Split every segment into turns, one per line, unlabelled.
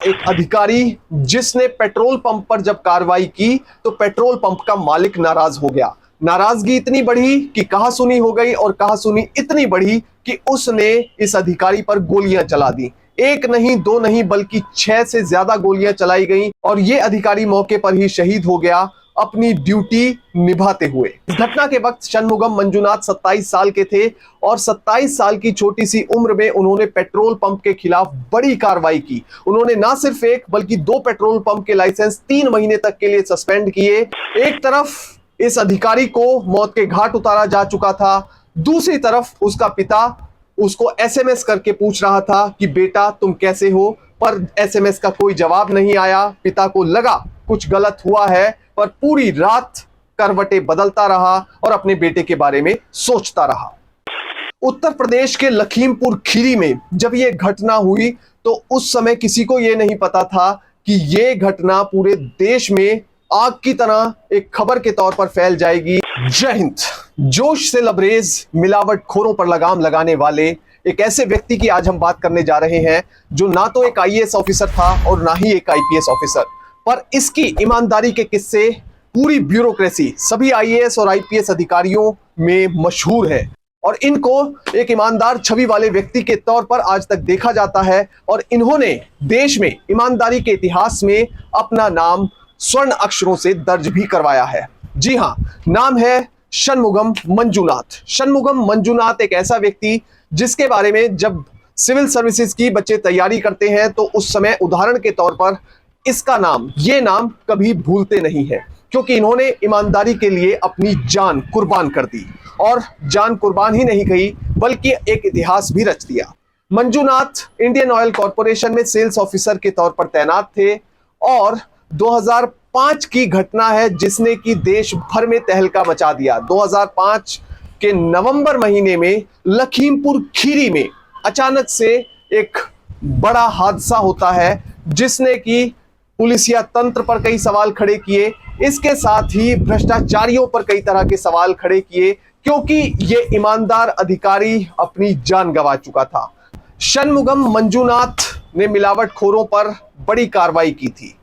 एक अधिकारी जिसने पेट्रोल पंप पर जब कार्रवाई की तो पेट्रोल पंप का मालिक नाराज हो गया। नाराजगी इतनी बढ़ी कि कहासुनी हो गई और कहासुनी इतनी बढ़ी कि उसने इस अधिकारी पर गोलियां चला दी। एक नहीं, दो नहीं, बल्कि 6 से ज्यादा गोलियां चलाई गईं और यह अधिकारी मौके पर ही शहीद हो गया अपनी ड्यूटी निभाते हुए। इस घटना के वक्त शनमुगम मंजुनाथ 27 साल के थे और 27 साल की छोटी सी उम्र में उन्होंने पेट्रोल पंप के खिलाफ बड़ी कार्रवाई की। उन्होंने ना सिर्फ एक बल्कि 2 पेट्रोल पंप के लाइसेंस 3 महीने तक के लिए सस्पेंड किए। एक तरफ इस अधिकारी को मौत के घाट उतारा जा चुका था, दूसरी तरफ उसका पिता उसको एसएमएस करके पूछ रहा था कि बेटा तुम कैसे हो, पर एसएमएस का कोई जवाब नहीं आया। पिता को लगा कुछ गलत हुआ है, पर पूरी रात करवटें बदलता रहा और अपने बेटे के बारे में सोचता रहा। उत्तर प्रदेश के लखीमपुर खीरी में जब यह घटना हुई तो उस समय किसी को यह नहीं पता था कि यह घटना पूरे देश में आग की तरह एक खबर के तौर पर फैल जाएगी। जय हिंद। जोश से लबरेज मिलावटखोरों पर लगाम लगाने वाले एक ऐसे व्यक्ति की आज हम बात करने जा रहे हैं जो ना तो एक आईएएस ऑफिसर था और ना ही एक आईपीएस ऑफिसर, पर इसकी ईमानदारी के किस्से पूरी ब्यूरोक्रेसी, सभी आईएएस और आईपीएस अधिकारियों में मशहूर है और इनको एक ईमानदार छवि वाले व्यक्ति के तौर पर आज तक देखा जाता है और इन्होंने देश में ईमानदारी के इतिहास में अपना नाम स्वर्ण अक्षरों से दर्ज भी करवाया है। जी हां, नाम है शनमुगम मंजुनाथ। शनमुगम मंजुनाथ एक ऐसा व्यक्ति जिसके बारे में जब सिविल सर्विसेज की बच्चे तैयारी करते हैं तो उस समय उदाहरण के तौर पर इसका नाम, ये नाम कभी भूलते नहीं है, क्योंकि इन्होंने ईमानदारी के लिए अपनी जान कुर्बान कर दी और जान कुर्बान ही नहीं कही बल्कि एक इतिहास भी रच दिया। मंजुनाथ इंडियन ऑयल कॉरपोरेशन में सेल्स ऑफिसर के तौर पर तैनात थे और 2005 की घटना है जिसने कि देश भर में तहलका मचा दिया। 2005 के नवंबर महीने में लखीमपुर खीरी में अचानक से एक बड़ा हादसा होता है जिसने कि पुलिसिया तंत्र पर कई सवाल खड़े किए, इसके साथ ही भ्रष्टाचारियों पर कई तरह के सवाल खड़े किए, क्योंकि ये ईमानदार अधिकारी अपनी जान गंवा चुका था। शनमुगम मंजुनाथ ने मिलावटखोरों पर बड़ी कार्रवाई की थी।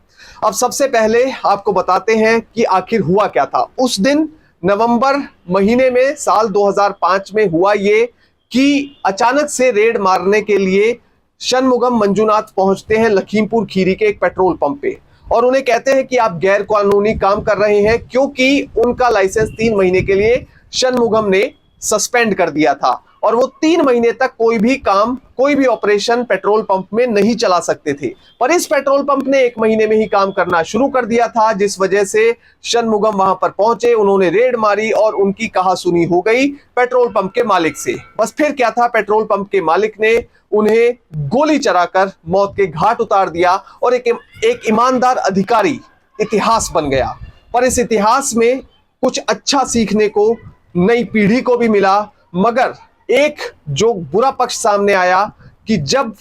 अब सबसे पहले आपको बताते हैं कि आखिर हुआ क्या था। उस दिन नवंबर महीने में साल 2005 में हुआ ये कि अचानक से रेड मारने के लिए शनमुगम मंजुनाथ पहुंचते हैं लखीमपुर खीरी के एक पेट्रोल पंप पे और उन्हें कहते हैं कि आप गैर कानूनी काम कर रहे हैं, क्योंकि उनका लाइसेंस 3 महीने के लिए शनमुगम ने सस्पेंड कर दिया था और वो 3 महीने तक कोई भी काम, कोई भी ऑपरेशन पेट्रोल पंप में नहीं चला सकते थे। पर इस पेट्रोल पंप ने 1 महीने में ही काम करना शुरू कर दिया था, जिस वजह से शनमुगम वहां पर पहुंचे, उन्होंने रेड मारी और उनकी कहासुनी हो गई पेट्रोल पंप के मालिक से। बस फिर क्या था, पेट्रोल पंप के मालिक ने उन्हें गोली चलाकर मौत के घाट उतार दिया और एक ईमानदार अधिकारी इतिहास बन गया। पर इस इतिहास में कुछ अच्छा सीखने को नई पीढ़ी को भी मिला, मगर एक जो बुरा पक्ष सामने आया कि जब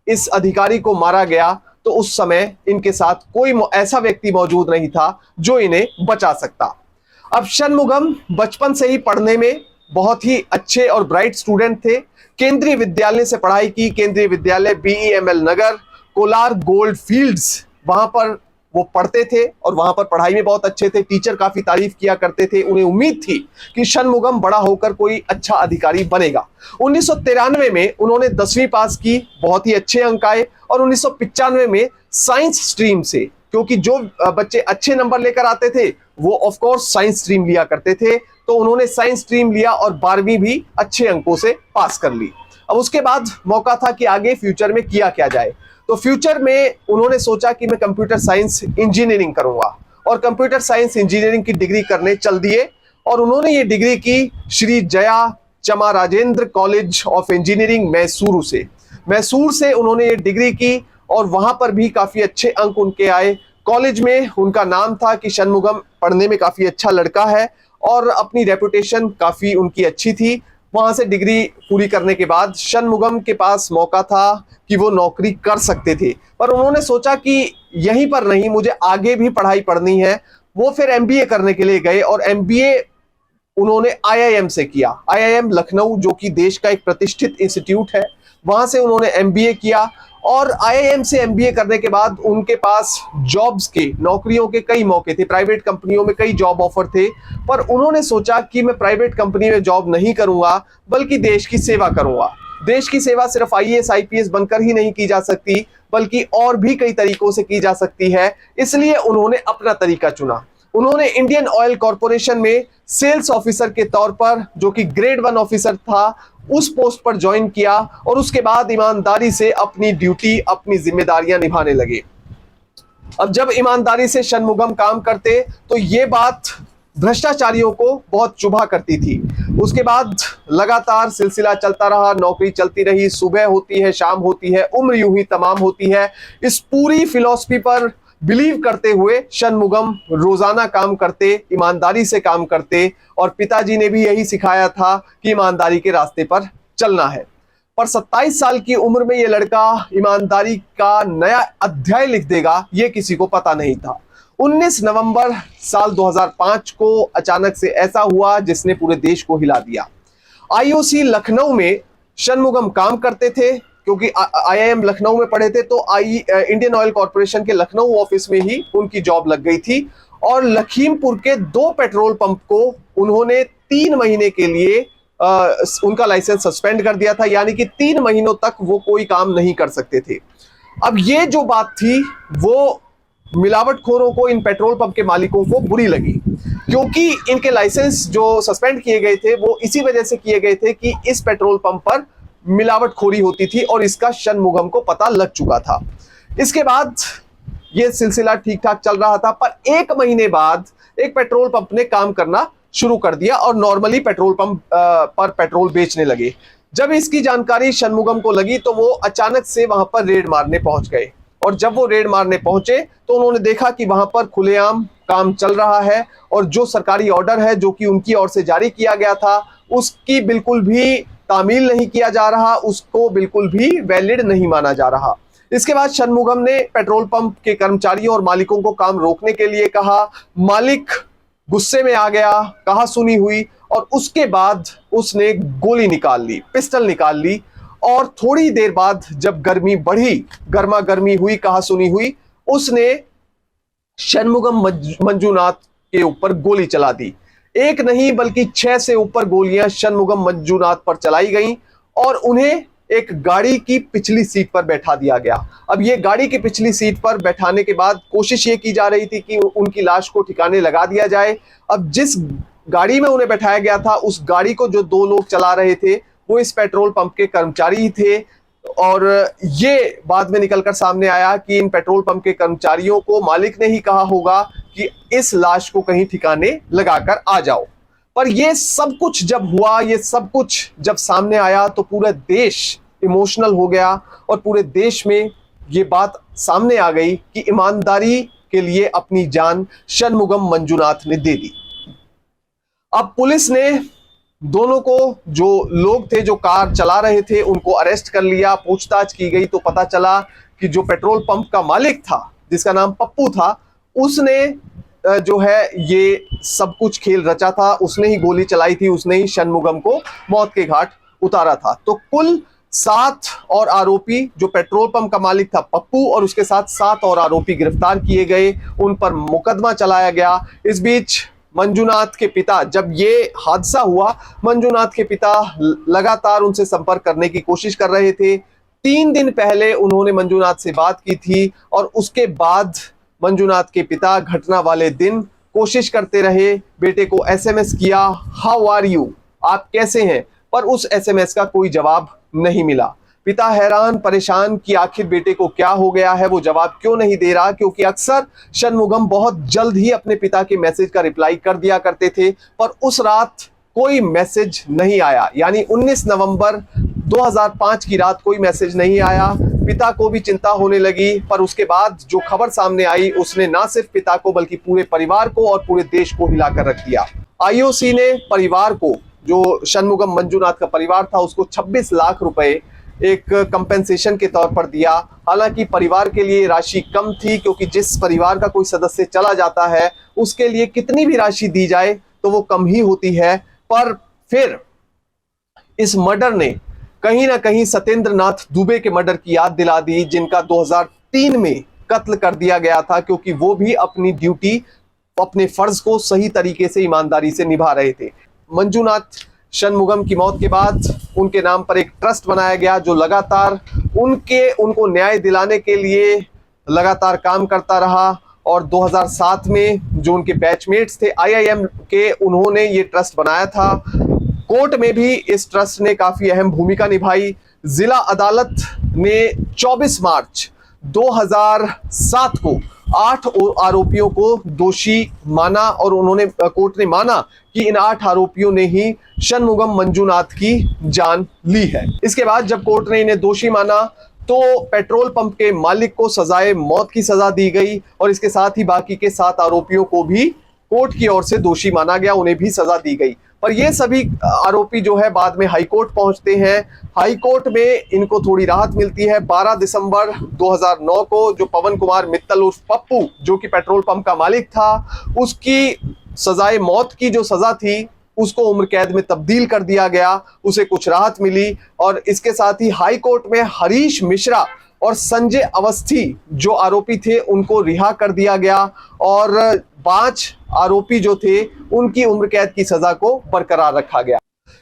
इस अधिकारी को मारा गया तो उस समय इनके साथ कोई ऐसा व्यक्ति मौजूद नहीं था जो इन्हें बचा सकता। अब शनमुगम बचपन से ही पढ़ने में बहुत ही अच्छे और ब्राइट स्टूडेंट थे। केंद्रीय विद्यालय से पढ़ाई की, केंद्रीय विद्यालय बीईएमएल नगर, कोलार गोल्ड फील्ड्स, वहां पर वो पढ़ते थे और वहां पर पढ़ाई में बहुत अच्छे थे। टीचर काफी तारीफ किया करते थे। उन्हें उम्मीद थी कि शनमुगम बड़ा होकर कोई अच्छा अधिकारी बनेगा। 1993 में उन्होंने 10वीं पास की, बहुत ही अच्छे अंक आए और 1995 में साइंस स्ट्रीम से, क्योंकि जो बच्चे अच्छे नंबर लेकर आते थे वो ऑफ कोर्स साइंस स्ट्रीम लिया करते थे, तो उन्होंने साइंस स्ट्रीम लिया और 12वीं भी अच्छे अंकों से पास कर ली। अब उसके बाद मौका था कि आगे फ्यूचर में किया क्या जाए, तो फ्यूचर में उन्होंने सोचा कि मैं कंप्यूटर साइंस इंजीनियरिंग करूंगा और कंप्यूटर साइंस इंजीनियरिंग की डिग्री करने चल दिए और उन्होंने ये डिग्री की Shri Jaya Chamarajendra college of engineering Mysore से उन्होंने ये डिग्री की और वहां पर भी काफी अच्छे अंक उनके आए। कॉलेज में उनका नाम था कि शनमुगम पढ़ने में काफी अच्छा लड़का है और अपनी रेपुटेशन काफी उनकी अच्छी थी। वहां से डिग्री पूरी करने के बाद शनमुगम के पास मौका था कि वो नौकरी कर सकते थे, पर उन्होंने सोचा कि यहीं पर नहीं, मुझे आगे भी पढ़ाई पढ़नी है। वो फिर एमबीए करने के लिए गए और एमबीए उन्होंने आईआईएम से किया। आईआईएम लखनऊ, जो कि देश का एक प्रतिष्ठित इंस्टीट्यूट है, वहां से उन्होंने एमबीए किया और आईआईएम से एमबीए करने के बाद उनके पास जॉब्स के, नौकरियों के कई मौके थे, प्राइवेट कंपनियों में कई जॉब ऑफर थे। पर उन्होंने सोचा कि मैं प्राइवेट कंपनी में जॉब नहीं करूंगा बल्कि देश की सेवा करूंगा। देश की सेवा सिर्फ आईएएस आईपीएस बनकर ही नहीं की जा सकती बल्कि और भी कई तरीकों से की जा सकती है। इसलिए उन्होंने अपना तरीका चुना। उन्होंने इंडियन ऑयल कॉर्पोरेशन में सेल्स ऑफिसर के तौर पर, जो कि ग्रेड 1 ऑफिसर था, उस पोस्ट पर ज्वाइन किया और उसके बाद ईमानदारी से अपनी ड्यूटी, अपनी जिम्मेदारियां निभाने लगे। अब जब ईमानदारी से शनमुगम काम करते तो ये बात भ्रष्टाचारियों को बहुत चुभा करती थी। उसके बाद लगातार सिलसिला चलता रहा, नौकरी चलती रही, सुबह होती है, शाम होती है, उम्र यूं ही तमाम होती है। इस पूरी फिलॉसफी पर बिलीव करते हुए शनमुगम रोजाना काम करते, ईमानदारी से काम करते और पिताजी ने भी यही सिखाया था कि ईमानदारी के रास्ते पर चलना है। पर 27 साल की उम्र में यह लड़का ईमानदारी का नया अध्याय लिख देगा, यह किसी को पता नहीं था। 19 नवंबर साल 2005 को अचानक से ऐसा हुआ जिसने पूरे देश को हिला दिया। आईओसी लखनऊ में शनमुगम काम करते थे, क्योंकि आईआईएम लखनऊ में पढ़े थे तो इंडियन ऑयल कॉर्पोरेशन के लखनऊ ऑफिस में ही उनकी जॉब लग गई थी। और लखीमपुर के 2 पेट्रोल पंप को उन्होंने 3 महीने के लिए उनका लाइसेंस सस्पेंड कर दिया था, यानी कि 3 महीनों तक वो कोई काम नहीं कर सकते थे। अब ये जो बात थी वो मिलावटखोरों को, इन पेट्रोल पंप के मालिकों को बुरी लगी, क्योंकि इनके लाइसेंस जो सस्पेंड किए गए थे वो इसी वजह से किए गए थे कि इस पेट्रोल पंप पर मिलावटखोरी होती थी और इसका शनमुगम को पता लग चुका था। इसके बाद यह सिलसिला ठीक ठाक चल रहा था, पर 1 महीने बाद एक पेट्रोल पंप ने काम करना शुरू कर दिया और नॉर्मली पेट्रोल पंप पर पेट्रोल बेचने लगे। जब इसकी जानकारी शनमुगम को लगी तो वो अचानक से वहां पर रेड मारने पहुंच गए। और जब वो रेड मारने पहुंचे तो उन्होंने देखा कि वहां पर खुलेआम काम चल रहा है और जो सरकारी ऑर्डर है जो कि उनकी ओर से जारी किया गया था उसकी बिल्कुल भी तामील नहीं किया जा रहा, उसको बिल्कुल भी वैलिड नहीं माना जा रहा। इसके बाद शनमुगम ने पेट्रोल पंप के कर्मचारियों और मालिकों को काम रोकने के लिए कहा। मालिक गुस्से में आ गया, कहा सुनी हुई और उसके बाद उसने गोली निकाल ली, पिस्टल निकाल ली। और थोड़ी देर बाद जब गर्मी बढ़ी, गर्मा गर्मी हुई, कहा सुनी हुई, उसने शनमुगम मंजूनाथ के ऊपर गोली चला दी। एक नहीं बल्कि 6 से ऊपर गोलियां शनमुगम मंजूनाथ पर चलाई गईं और उन्हें एक गाड़ी की पिछली सीट पर बैठा दिया गया। अब ये गाड़ी की पिछली सीट पर बैठाने के बाद कोशिश ये की जा रही थी कि उनकी लाश को ठिकाने लगा दिया जाए। अब जिस गाड़ी में उन्हें बैठाया गया था उस गाड़ी को जो 2 लोग चला रहे थे वो इस पेट्रोल पंप के कर्मचारी ही थे। और ये बाद में निकलकर सामने आया कि इन पेट्रोल पंप के कर्मचारियों को मालिक ने ही कहा होगा कि इस लाश को कहीं ठिकाने लगाकर आ जाओ। पर ये सब कुछ जब हुआ, ये सब कुछ जब सामने आया तो पूरा देश इमोशनल हो गया और पूरे देश में ये बात सामने आ गई कि ईमानदारी के लिए अपनी जान शनमुगम मंजूनाथ ने दे दी। अब पुलिस ने दोनों को, जो लोग थे जो कार चला रहे थे, उनको अरेस्ट कर लिया। पूछताछ की गई तो पता चला कि जो पेट्रोल पंप का मालिक था जिसका नाम पप्पू था, उसने जो है ये सब कुछ खेल रचा था, उसने ही गोली चलाई थी, उसने ही शनमुगम को मौत के घाट उतारा था। तो कुल 7 और आरोपी, जो पेट्रोल पंप का मालिक था पप्पू और उसके साथ 7 और आरोपी गिरफ्तार किए गए, उन पर मुकदमा चलाया गया। इस बीच मंजूनाथ के पिता, जब ये हादसा हुआ, मंजूनाथ के पिता लगातार उनसे संपर्क करने की कोशिश कर रहे थे। 3 दिन पहले उन्होंने मंजूनाथ से बात की थी और उसके बाद मंजूनाथ के पिता घटना वाले दिन कोशिश करते रहे, बेटे को एसएमएस किया, हाउ आर यू, आप कैसे हैं, पर उस एसएमएस का कोई जवाब नहीं मिला। पिता हैरान परेशान कि आखिर बेटे को क्या हो गया है, वो जवाब क्यों नहीं दे रहा, क्योंकि अक्सर शनमुगम बहुत जल्द ही अपने पिता के मैसेज का रिप्लाई कर दिया करते थे, पर उस रात कोई मैसेज नहीं आया। यानी 19 नवंबर 2005 की रात कोई मैसेज नहीं आया। पिता को भी चिंता होने लगी, पर उसके बाद जो खबर सामने आई उसने ना सिर्फ पिता को बल्कि पूरे परिवार को और पूरे देश को हिलाकर रख दिया। आईओसी ने परिवार को, जो शनमुगम मंजूनाथ का परिवार था, उसको 26 लाख रुपए एक कंपेंसेशन के तौर पर दिया। हालांकि परिवार के लिए राशि कम थी, क्योंकि जिस परिवार का कोई सदस्य चला जाता है उसके लिए कितनी भी राशि दी जाए तो वो कम ही होती है। पर फिर इस मर्डर ने कहीं ना कहीं सत्येंद्र नाथ दुबे के मर्डर की याद दिला दी, जिनका 2003 में कत्ल कर दिया गया था, क्योंकि वो भी अपनी ड्यूटी, अपने फर्ज को सही तरीके से ईमानदारी से निभा रहे थे। मंजुनाथ षणमुगम की मौत के बाद उनके नाम पर एक ट्रस्ट बनाया गया, जो लगातार उनको न्याय दिलाने के लिए लगातार काम करता रहा। और 2007 में जो उनके बैचमेट्स थे आईआईएम के, उन्होंने ये ट्रस्ट बनाया था। कोर्ट में भी इस ट्रस्ट ने काफी अहम भूमिका निभाई। जिला अदालत ने 24 मार्च 2007 को 8 आरोपियों को दोषी माना, और उन्होंने, कोर्ट ने माना कि इन 8 आरोपियों ने ही षणमुगम मंजुनाथ की जान ली है। इसके बाद जब कोर्ट ने इन्हें दोषी माना तो पेट्रोल पंप के मालिक को सजाए मौत की सजा दी गई, और इसके साथ ही बाकी के 7 आरोपियों को भी कोर्ट की ओर से दोषी माना गया, उन्हें भी सजा दी गई। पर ये सभी आरोपी जो है बाद में हाई कोर्ट पहुंचते हैं। हाई कोर्ट में इनको थोड़ी राहत मिलती है। 12 दिसंबर 2009 को जो पवन कुमार मित्तल उर्फ पप्पू, जो कि पेट्रोल पंप का मालिक था, उसकी सजाए मौत की जो सजा थी उसको उम्र कैद में तब्दील कर दिया गया, उसे कुछ राहत मिली। और इसके साथ ही हाई कोर्ट में हरीश मिश्रा और संजय अवस्थी जो आरोपी थे उनको रिहा कर दिया गया, और 5 आरोपी जो थे उनकी उम्र कैद की सजा को बरकरार रखा गया।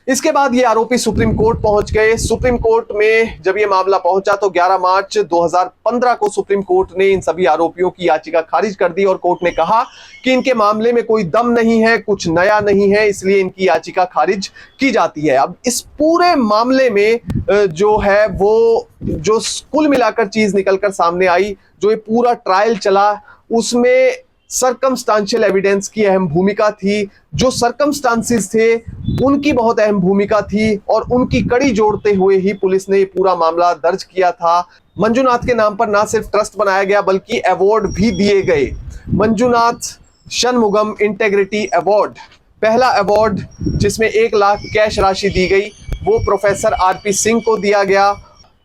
इसके बाद ये आरोपी सुप्रीम कोर्ट पहुंच गए। सुप्रीम कोर्ट में जब ये मामला पहुंचा तो 11 मार्च 2015 को सुप्रीम कोर्ट ने इन सभी आरोपियों की याचिका खारिज कर दी, और कोर्ट ने कहा कि इनके मामले में कोई दम नहीं है, कुछ नया नहीं है, इसलिए इनकी याचिका खारिज की जाती है। अब इस पूरे मामले में जो है वो जो कुल मिलाकर चीज निकलकर सामने आई, जो ये पूरा ट्रायल चला, उसमें सर्कमस्टांशियल एविडेंस की अहम भूमिका थी। जो सर्कमस्टांसेस थे उनकी बहुत अहम भूमिका थी, और उनकी कड़ी जोड़ते हुए ही पुलिस ने पूरा मामला दर्ज किया था। मंजुनाथ के नाम पर ना सिर्फ ट्रस्ट बनाया गया बल्कि अवार्ड भी दिए गए। मंजुनाथ षणमुगम इंटेग्रिटी अवार्ड, पहला अवार्ड जिसमें 1 लाख कैश राशि दी गई, वो प्रोफेसर आरपी सिंह को दिया गया।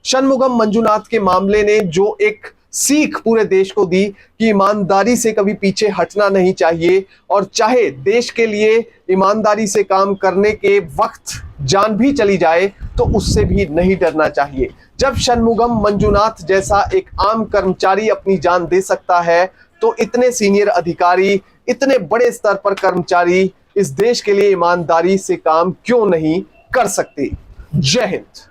षणमुगम मंजुनाथ के मामले ने जो एक सीख पूरे देश को दी कि ईमानदारी से कभी पीछे हटना नहीं चाहिए, और चाहे देश के लिए ईमानदारी से काम करने के वक्त जान भी चली जाए तो उससे भी नहीं डरना चाहिए। जब षणमुगम मंजुनाथ जैसा एक आम कर्मचारी अपनी जान दे सकता है, तो इतने सीनियर अधिकारी, इतने बड़े स्तर पर कर्मचारी इस देश के लिए ईमानदारी से काम क्यों नहीं कर सकते। जय हिंद।